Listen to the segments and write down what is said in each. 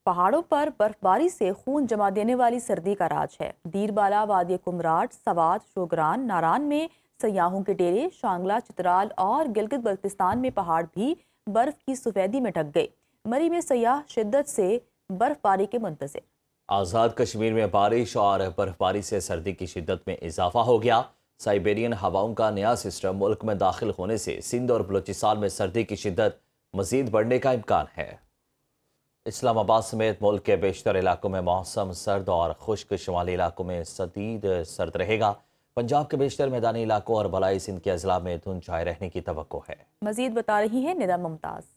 पहाड़ों पर बर्फबारी से खून जमा देने वाली सर्दी का राज है। दीरबाला, वादी कुमराट, सवात, शोगरान, नारान में सयाहों के डेरे, शांगला, चित्राल और गिलगित बल्तिस्तान में पहाड़ भी बर्फ की सफेदी में ढक गए। मरी में सयाह शिद्दत से बर्फबारी के मुंतज़िर। आज़ाद कश्मीर में बारिश और बर्फबारी से सर्दी की शिद्दत में इजाफा हो गया। साइबेरियन हवाओं का नया सिस्टम मुल्क में दाखिल होने से सिंध और बलूचिस्तान में सर्दी की शिद्दत मजीद बढ़ने का इम्कान है। इस्लामाबाद समेत मुल्क के बेशतर इलाकों में मौसम सर्द और खुश्क, शुमाली इलाकों में शदीद सर्द रहेगा। पंजाब के बेशतर मैदानी इलाकों और बलाई सिंध के अजला में धुंध छाए रहने की तवक्को है। मजीद बता रही है निदा मुमताज़।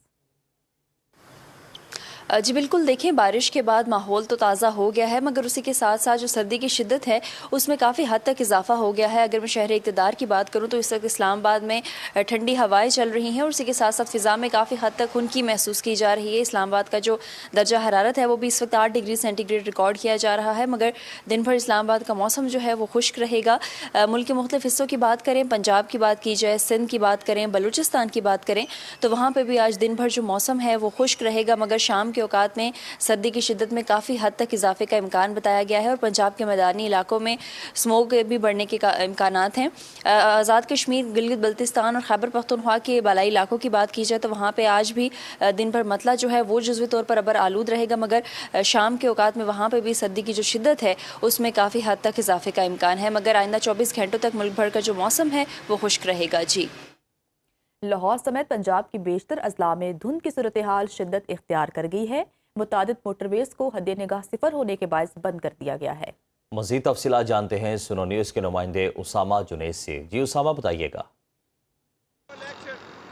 जी बिल्कुल, देखें बारिश के बाद माहौल तो ताज़ा हो गया है, मगर उसी के साथ साथ जो सर्दी की शिद्दत है उसमें काफ़ी हद तक इजाफा हो गया है। अगर मैं शहर इक़्तिदार की बात करूँ तो इस वक्त इस्लामाबाद में ठंडी हवाएं चल रही हैं और उसी के साथ साथ फ़िज़ा में काफ़ी हद तक खुनकी महसूस की जा रही है। इस्लामाबाद का जो दर्जा हरारत है वो भी इस वक्त 8 डिग्री सेंटीग्रेड रिकॉर्ड किया जा रहा है, मगर दिन भर इस्लामाबाद का मौसम जो है वो खुश्क रहेगा। मुल्क के मुख्तलिफ हिस्सों की बात करें, पंजाब की बात की जाए, सिंध की बात करें, बलूचिस्तान की बात करें, तो वहाँ पर भी आज दिन भर जो मौसम है वो खुश्क रहेगा, मगर शाम के औकात में सर्दी की शिद्दत में काफ़ी हद तक इजाफे का इम्कान बताया गया है और पंजाब के मैदानी इलाकों में स्मोक भी बढ़ने के इम्कानात हैं। आज़ाद कश्मीर, गिलगित बल्तिस्तान और खैबर पख्तूनख्वा के बालाई इलाकों की बात की जाए तो वहाँ पे आज भी दिन भर मतला जो है वो जुज़वी तौर पर अबर आलूद रहेगा, मगर शाम के औकात में वहाँ पर भी सर्दी की जो शिद्दत है उसमें काफ़ी हद तक इजाफे का इम्कान है, मगर आइंदा 24 घंटों तक मुल्क भर का जो मौसम है वो खुश्क रहेगा। जी, लाहौर समेत पंजाब की बेशतर अजला में धुंध की सूरत हाल शिद्दत इख्तियार कर गई है। मुतादिद मोटरवेज को हद निगाह सिफर होने के बायस बंद कर दिया गया है। मज़ीद तफसीलात जानते हैं सुनो न्यूज़ के नुमाइंदे उसामा जुनैद से। जी उसामा, बताइएगा।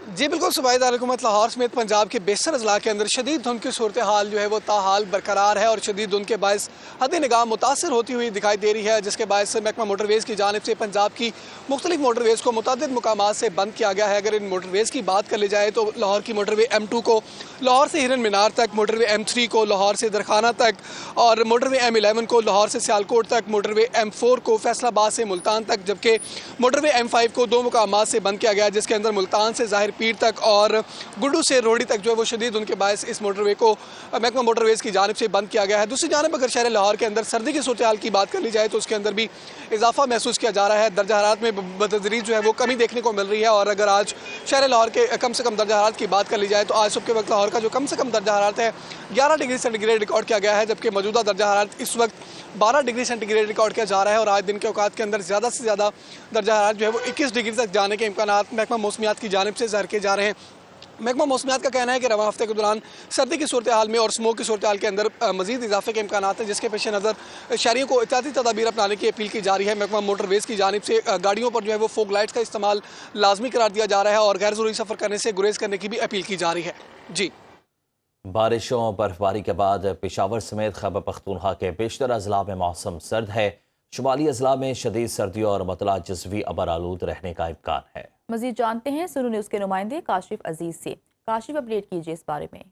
जी बिल्कुल, सूबाई दारकूमत लाहौर समेत पंजाब के बेशतर अजला के अंदर शदीद धुंध की सूरत हाल जो है वो ताहाल बरकरार है और शदीद धुंध के बायस हद निगाह मुतासर होती हुई दिखाई दे रही है, जिसके बायस महकमा मोटरवेज़ की जानिब से पंजाब की मुख्तलिफ मोटरवेज़ को मुतअद्दिद मुकामात से बंद किया गया है। अगर इन मोटरवेज़ की बात कर ली जाए तो लाहौर की मोटरवे M2 को लाहौर से हिरन मीनार तक, मोटरवे M3 को लाहौर से दरखाना तक और मोटरवे M11 को लाहौर से सियालकोट तक, मोटरवे M4 को फैसलाबाद से मुल्तान तक, जबकि मोटरवे M5 को 2 मुकामात से बंद किया गया, जिसके अंदर मुल्तान से ज़ाहिर पीर तक और गुड्डू से रोहड़ी तक जो है वो शदीद उनके बायस इस मोटरवे को महकमा मोटरवेज़ की जानिब से बंद किया गया है। दूसरी जानिब अगर शहर लाहौर के अंदर सर्दी की सूरत हाल की बात कर ली जाए तो उसके अंदर भी इजाफा महसूस किया जा रहा है। दर्जा हरारत में बतदरीज जो है वो कमी देखने को मिल रही है और अगर आज शहर लाहौर के कम से कम दर्जा हरारत की बात कर ली जाए तो आज सुबह के वक्त लाहौर का जो कम से कम दर्जा हरारत है 11 डिग्री सेंटीग्रेड रिकॉर्ड किया गया है, जबकि मौजूदा दर्जा हरारत इस वक्त 12 डिग्री सेंटीग्रेड रिकॉर्ड किया जा रहा है और आज दिन के औकात के अंदर ज़्यादा से ज़्यादा दर्जा हरारत जो है वो 21 डिग्री तक जाने के इम्कानात महकमा मौसमियात की जानिब से ज़ाहिर किए जा रहे हैं। महकमा मौसमियात का कहना है कि रवां हफ्ते के दौरान सर्दी की सूरत हाल में और स्मोक की सूरत हाल के अंदर मजीद इजाफे के इम्कानात हैं, जिसके पेश नज़र शहरियों को एहतियाती तदाबीर अपनाने की अपील की जा रही है। महकमा मोटरवेज़ की जानिब से गाड़ियों पर जो है वो फोग लाइट्स का इस्तेमाल लाजमी करार दिया जा रहा है और गैर ज़रूरी सफ़र करने से गुरेज करने की भी अपील की जा रही है। जी, बारिशों और बर्फबारी के बाद पेशावर समेत खैबर पख्तूनख्वा के बेशतर अजला में मौसम सर्द है। शुमाली अजला में शदीद सर्दी और मतला जुज़वी अबर आलूद रहने का इम्कान है। मजीद जानते हैं सुनो न्यूज़ के नुमाइंदे काशिफ अजीज से। काशिफ, अपडेट कीजिए इस बारे में।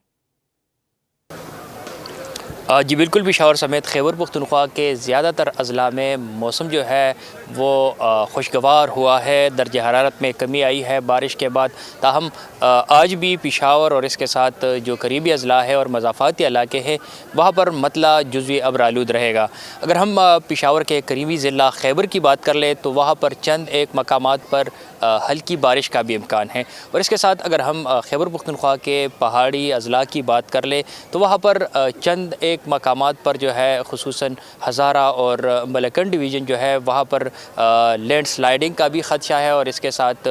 जी बिल्कुल, पेशावर समेत खैबर पख्तूनख्वा के ज़्यादातर अजला में मौसम जो है वो खुशगवार हुआ है। दर्ज हरारत में कमी आई है बारिश के बाद, ताहम आज भी पेशावर और इसके साथ जो करीबी अजला है और मज़ाफ़ाती इलाके हैं वहाँ पर मतला जुज़वी अब्र आलूद रहेगा। अगर हम पेशावर के करीबी ज़िला खैबर की बात कर लें तो वहाँ पर चंद एक मकामात पर हल्की बारिश का भी इम्कान है और इसके साथ अगर हम खैबर पख्तूनख्वा के पहाड़ी अजला की बात कर लें तो वहाँ पर चंद एक मकामात पर जो है खुसूसन हज़ारा और मलकन डिवीज़न जो है वहाँ पर लैंड स्लाइडिंग का भी ख़दशा है और इसके साथ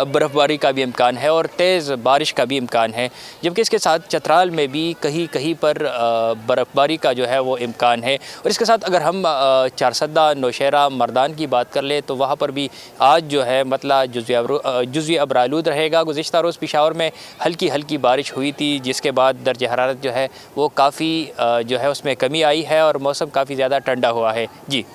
बर्फ़बारी का भी इम्कान है और तेज़ बारिश का भी इम्कान है, जबकि इसके साथ चतराल में भी कहीं कहीं पर बर्फ़बारी का जो है वो इम्कान है। और इसके साथ अगर हम चारसदा, नौशहरा, मर्दान की बात कर ले तो वहाँ पर भी आज जो है मतला जुज़वी अब्र आलूद रहेगा। गुज़िश्ता रोज़ पेशावर में हल्की हल्की बारिश हुई थी, जिसके बाद दर्ज हरारत जो है वो काफ़ी जो है उसमें कमी आई है और मौसम काफ़ी ज़्यादा ठंडा हुआ है। जी।